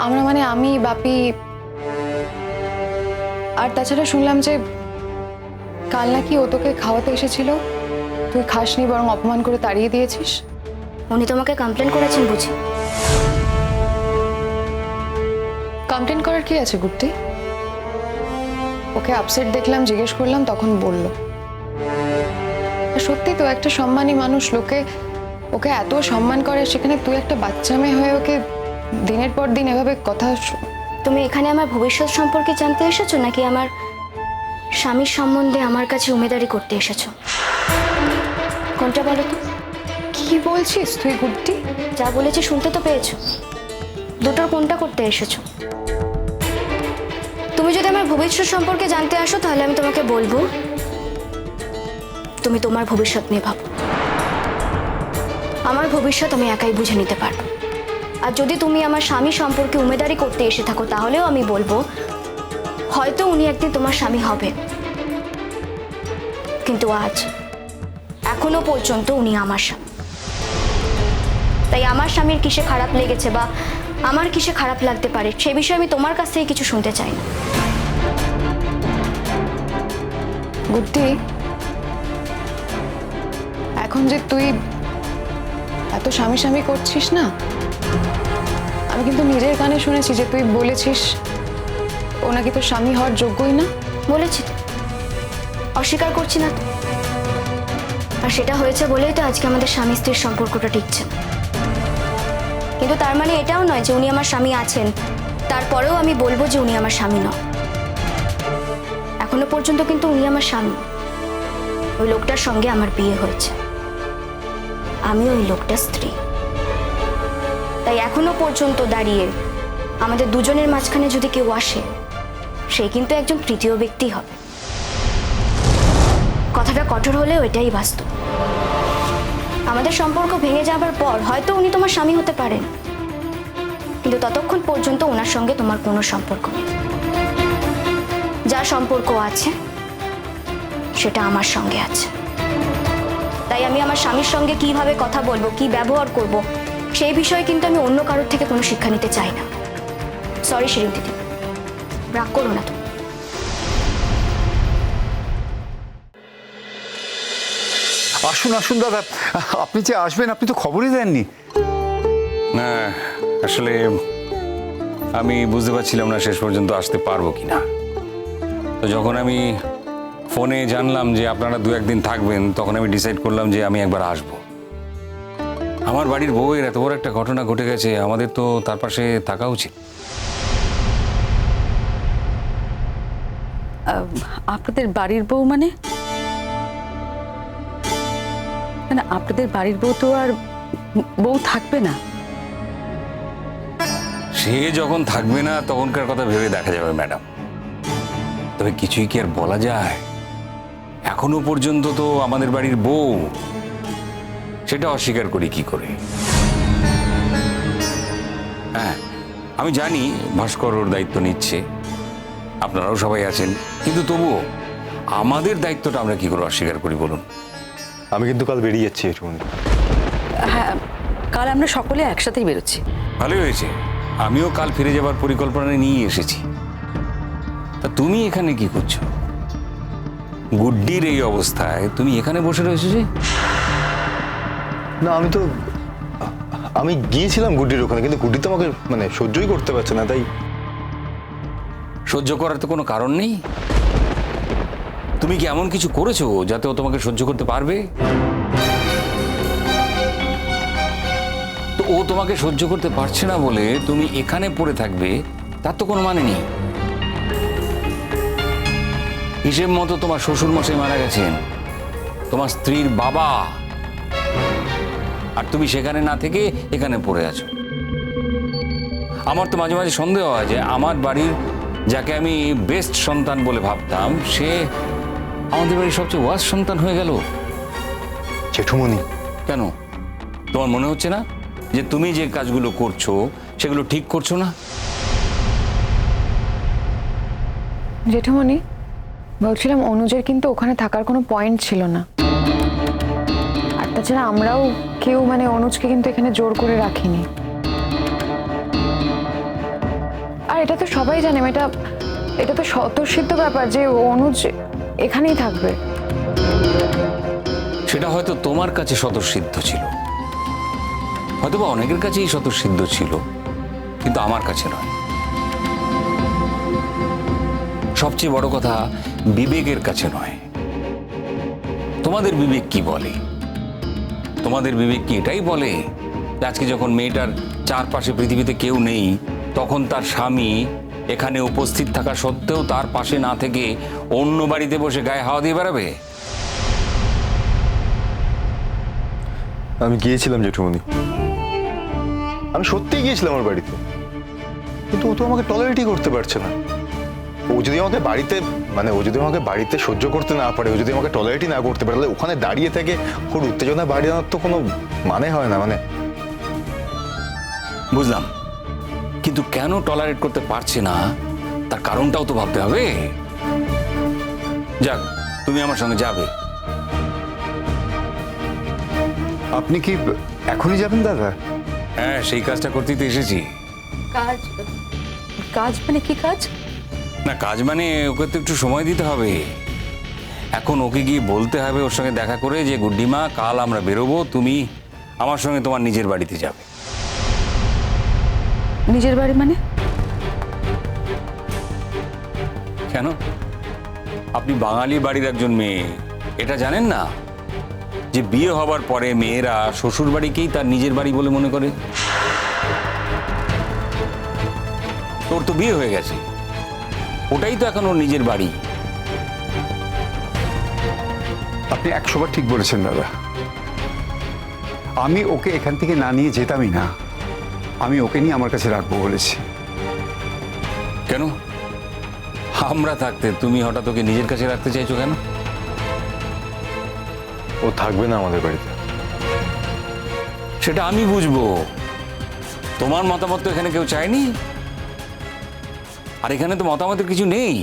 আমরা মানে আমি বাপি আর তাছাড়া শুনলাম যে কাল নাকি ও তোকে খাওয়াতে এসেছিল, তুই খাসনি বরং অপমান করে তাড়িয়ে দিয়েছিস। উনি তোমাকে কমপ্লেন করেছেন বুঝি? কমপ্লেন করার কি আছে গুড্ডি? ওকে আপসেট দেখলাম, জিজ্ঞেস করলাম, তখন বলল। সত্যি তো একটা সম্মানী মানুষ, লোকে ওকে এত সম্মান করে, সেখানে তুই একটা বাচ্চা মেয়ে হয়ে ওকে দিনের পর দিন এভাবে কথা। তুমি এখানে আমার ভবিষ্যৎ সম্পর্কে জানতে এসেছো নাকি আমার স্বামীর সম্বন্ধে আমার কাছে উমেদারি করতে এসেছো? কোনটা বলো তো? কি বলছিস তুই গুড্ডি? যা বলেছি শুনতে তো পেয়েছো। দুটোর কোনটা করতে এসেছো? তুমি যদি আমার ভবিষ্যৎ সম্পর্কে জানতে আসো তাহলে আমি তোমাকে বলবো তুমি তোমার ভবিষ্যৎ নিয়ে ভাবো। আমার ভবিষ্যৎ আমি একাই বুঝে নিতে পারবো। আর যদি তুমি আমার স্বামী সম্পর্কে উমেদারি করতে এসে থাকো তাহলেও আমি বলবো হয়তো উনি একদিন তোমার স্বামী হবে, কিন্তু আজ এখনো পর্যন্ত উনি আমার স্বামী। তাই আমার স্বামীর কিসে খারাপ লেগেছে বা আমার কিসে খারাপ লাগতে পারে সে বিষয়ে আমি তোমার কাছ থেকে কিছু শুনতে চাই না। গুড্ডি, এখন যে তুই এত স্বামী স্বামী করছিস না, আমি কিন্তু নিজের কানে শুনেছি যে তুই বলেছিস ও নাকি তোর স্বামী হওয়ার যোগ্যই না। বলেছি তো, অস্বীকার করছি না তো। আর সেটা হয়েছে বলেই তো আজকে আমাদের স্বামী স্ত্রীর সম্পর্কটা টিকছে না। কিন্তু তার মানে এটাও নয় যে উনি আমার স্বামী আছেন তারপরেও আমি বলবো যে উনি আমার স্বামী নয়। এখনো পর্যন্ত কিন্তু উনি আমার স্বামী। ওই লোকটার সঙ্গে আমার বিয়ে হয়েছে, আমি ওই লোকটার স্ত্রী। তাই এখনো পর্যন্ত দাঁড়িয়ে আমাদের দুজনের মাঝখানে যদি কেউ আসে সে কিন্তু একজন তৃতীয় ব্যক্তি হবে। কথাটা কঠোর হলেও এটাই বাস্তব। আমাদের সম্পর্ক ভেঙে যাবার পর হয়তো উনি তোমার স্বামী হতে পারেন, কিন্তু ততক্ষণ পর্যন্ত ওনার সঙ্গে তোমার কোনো সম্পর্ক নেই। যা সম্পর্ক আছে সেটা আমার সঙ্গে আছে। তাই আমি আমার স্বামীর সঙ্গে কিভাবে কথা বলবো, কি ব্যবহার করব, সেই বিষয়ে কিন্তু আমি অন্য কারোর থেকে কোনো শিক্ষা নিতে চাই না। সরি শিরিন দিদি, রাগ করো না তো। আসুন আসুন দাদা, আপনি যে আসবেন আপনি তো খবরই দেননি। না, আসলে আমি বুঝতে পারছিলাম না শেষ পর্যন্ত আসতে পারবো কিনা। তো যখন আমি ফোনে জানলাম যে আপনারা দু একদিন থাকবেন, তখন আমি ডিসাইড করলাম যে আমি একবার আসব। আমার বাড়ির বউয়ের এত বড় একটা ঘটনা ঘটে গেছে, আমাদের তো তার পাশে থাকা উচিত। আপনাদের বাড়ির বউ মানে? না, আপনাদের বাড়ির বউ তো আর বউ থাকবে না। সে যখন থাকবে না তখনকার কথা ভেবে দেখা যাবে ম্যাডাম। তবে কিছুই কি আর বলা যায়? এখনো পর্যন্ত তো আমাদের বাড়ির বউ, সেটা অস্বীকার করি কি করে? হ্যাঁ, আমি জানি ভাস্কর ওর দায়িত্ব নিচ্ছে, আপনারাও সবাই আছেন, কিন্তু তবুও আমাদের দায়িত্বটা আমরা কি করে অস্বীকার করি বলুন? আমি কিন্তু কাল বেরিয়ে যাচ্ছি একটুখানি। হ্যাঁ, কাল আমরা সকলে একসাথেই বেরোচ্ছি। ভালোই হয়েছে, আমিও কাল ফিরে যাবার পরিকল্পনা নিয়ে এসেছি। তা তুমি এখানে কি করছো? গুড্ডির এই অবস্থায় তুমি এখানে বসে রয়েছো যে? না, আমি গিয়েছিলাম গুড্ডির ওখানে, কিন্তু গুড্ডি তো আমাকে মানে সহ্যই করতে পারছে না। তাই সহ্য করার তো কোনো কারণ নেই। তুমি কি এমন কিছু করেছো যাতে ও তোমাকে সহ্য করতে পারবে? তো ও তোমাকে সহ্য করতে পারছে না বলে তুমি এখানে পড়ে থাকবে, তার তো কোনো মানে নেই। হিসেব মতো তোমার শ্বশুর মশাই মারা গেছেন, তোমার স্ত্রীর বাবা, আর তুমি সেখানে না থেকে এখানে পড়ে আছো। আমার তো মাঝে মাঝে সন্দেহ হয় যে আমার বাড়ির যাকে আমি বেস্ট সন্তান বলে ভাবতাম, সে আমাদের বাড়ির সবচেয়ে ওয়ার্স্ট সন্তান হয়ে গেল। জেঠুমনি, কেন? তোমার মনে হচ্ছে না যে তুমি যে কাজগুলো করছো সেগুলো ঠিক করছো না? জেঠুমনি, বলছিলাম অনুজের কিন্তু ওখানে থাকার কোনো পয়েন্ট ছিল না। আর তাছাড়া আমরাও কেউ মানে অনুজকে কিন্তু এখানে জোর করে রাখিনি। আর এটা তো সবাই জানে, এটা তো স্বতঃসিদ্ধ ব্যাপার যে অনুজ এখানেই থাকবে। সেটা হয়তো তোমার কাছে স্বতঃসিদ্ধ ছিল, হয়তো বা অনেকের কাছেই স্বতঃসিদ্ধ ছিল, কিন্তু আমার কাছে নয়। সবচেয়ে বড় কথা, বিবেকের কাছে নয়। তোমাদের বিবেক কি বলে? তোমাদের বিবেক কি এটাই বলে যে আজকে যখন মেয়েটার চারপাশে পৃথিবীতে কেউ নেই, তখন তার স্বামী এখানে উপস্থিত থাকা সত্ত্বেও তার পাশে না থেকে অন্য বাড়িতে বসে গায়ে হাওয়া দিয়ে বেড়াবে? আমি গিয়েছিলাম জেঠুমনি, আমি সত্যিই গিয়েছিলাম ওর বাড়িতে, কিন্তু ও তো আমাকে টলারেটই করতে পারছে না। ও যদি আমাকে বাড়িতে সহ্য করতে না পারে, ও যদি আমাকে টলারেটই না করতে পারে, তাহলে ওখানে দাঁড়িয়ে থেকে ওর উত্তেজনা বাড়িয়ে তো কোনো মানে হয় না। বুঝলাম, কিন্তু কেন টলারেট করতে পারছে না তার কারণটাও তো ভাবতে হবে। যাক, তুমি আমার সঙ্গে যাবে। আপনি কি এখনই যাবেন দাদা? হ্যাঁ, সেই কাজটা করতেই তো এসেছি। কাজ? কাজ মানে কি কাজ? না, কাজ মানে ওকে তো একটু সময় দিতে হবে। এখন ওকে গিয়ে বলতে হবে ওর সঙ্গে দেখা করে যে গুড্ডিমা, কাল আমরা বেরোবো, তুমি আমার সঙ্গে তোমার নিজের বাড়িতে যাবে। নিজের বাড়ি মানে? কেন, আপনি বাঙালি বাড়ির একজন মেয়ে, এটা জানেন না যে বিয়ে হবার পরে মেয়েরা শ্বশুর বাড়িকেই তার নিজের বাড়ি বলে মনে করে? তোর তো বিয়ে হয়ে গেছে, ওটাই তো এখন ওর নিজের বাড়ি। আপনি 100 বার ঠিক বলেছেন দাদা। আমি ওকে এখান থেকে না নিয়ে যেতামই না। আমি ওকে নিয়ে আমার কাছে রাখবো বলেছি। কেন, আমরা থাকতে তুমি হঠাৎ ওকে নিজের কাছে রাখতে চাইছো কেন? ও থাকবে না আমাদের বাড়িতে। সেটা আমি বুঝবো, তোমার মতামত তো এখানে কেউ চায়নি, আর এখানে তো মতামতের কিছু নেই।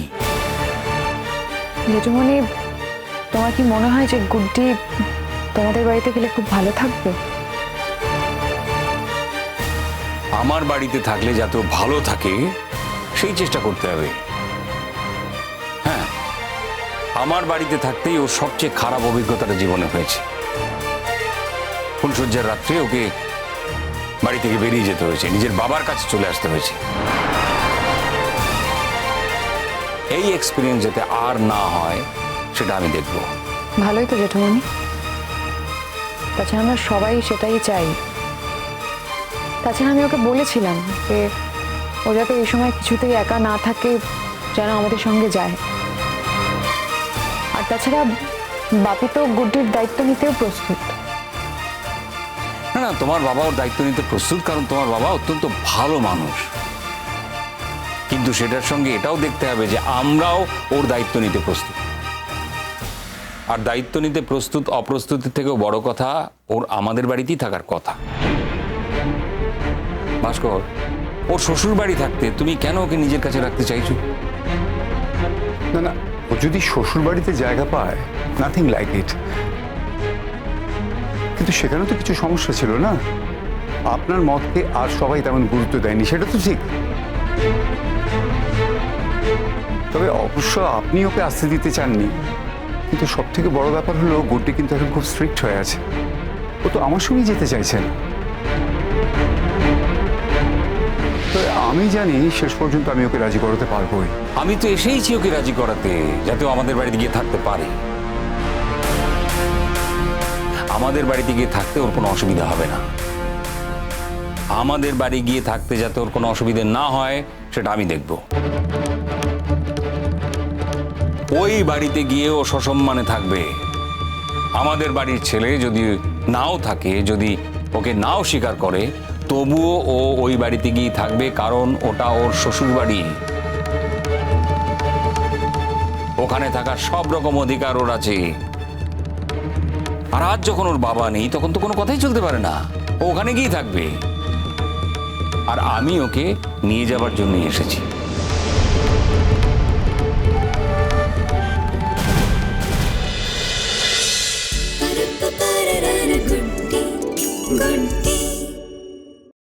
জেঠুমনি, তোমার কি মনে হয় যে গুড্ডি তোমাদের বাড়িতে গেলে খুব ভালো থাকবে? আমার বাড়িতে থাকলে যাতে ও ভালো থাকে সেই চেষ্টা করতে হবে। হ্যাঁ, আমার বাড়িতে থাকতেই ওর সবচেয়ে খারাপ অভিজ্ঞতাটা জীবনে হয়েছে। ফুলশয্যার রাত্রে ওকে বাড়ি থেকে বেরিয়ে যেতে হয়েছে, নিজের বাবার কাছে চলে আসতে হয়েছে। এই এক্সপিরিয়েন্স যাতে আর না হয় সেটা আমি দেখব। ভালোই তো জেঠুমনি, তাছাড়া আমরা সবাই সেটাই চাই। তাছাড়া আমি ওকে বলেছিলাম যে ও যাতে এই সময় কিছুতেই একা না থাকে, যেন আমাদের সঙ্গে যায়। আর তাছাড়া বাপি তো গুড্ডির দায়িত্ব নিতেও প্রস্তুত। না না, তোমার বাবা ওর দায়িত্ব নিতে প্রস্তুত, কারণ তোমার বাবা অত্যন্ত ভালো মানুষ। কিন্তু সেটার সঙ্গে এটাও দেখতে হবে যে আমরাও ওর দায়িত্ব নিতে প্রস্তুত। আর দায়িত্ব নিতে প্রস্তুত অপ্রস্তুতির থেকেও বড় কথা, ওর আমাদের বাড়িতেই থাকার কথা। ভাস্কর, ওর শ্বশুর বাড়ি থাকতে তুমি কেন ওকে নিজের কাছে রাখতে চাইছো? না না, ও যদি শ্বশুর বাড়িতে জায়গা পায়, নাথিং লাইক ইট। কিন্তু সেখানে তো কিছু সমস্যা ছিল না। আপনার মতকে আর সবাই তেমন গুরুত্ব দেয়নি, সেটা তো ঠিক। তবে অবশ্য আপনি ওকে আসতে দিতে চাননি। কিন্তু সব থেকে বড় ব্যাপার হলো, গুড্ডি কিন্তু এখন খুব স্ট্রিক্ট হয়ে আছে। ও তো আমার সঙ্গেই যেতে চাইছেন। তবে আমি জানি শেষ পর্যন্ত আমি ওকে রাজি করাতে পারবোই। আমি তো এসেইছি ওকে রাজি করাতে, যাতে ও আমাদের বাড়িতে গিয়ে থাকতে পারে। আমাদের বাড়িতে গিয়ে থাকতে ওর কোনো অসুবিধা হবে না। আমাদের বাড়ি গিয়ে থাকতে যাতে ওর কোনো অসুবিধা না হয় সেটা আমি দেখব। ওই বাড়িতে গিয়ে ও সসম্মানে থাকবে। আমাদের বাড়ির ছেলে যদি নাও থাকে, যদি ওকে নাও স্বীকার করে, তবুও ও ওই বাড়িতে গিয়ে থাকবে, কারণ ওটা ওর শ্বশুর বাড়ি। ওখানে থাকার সব রকম অধিকার ওর আছে। আর আজ যখন ওর বাবা নেই, তখন তো কোনো কথাই চলতে পারে না, ও ওখানে গিয়ে থাকবে। আর আমি ওকে নিয়ে যাবার জন্যই এসেছি।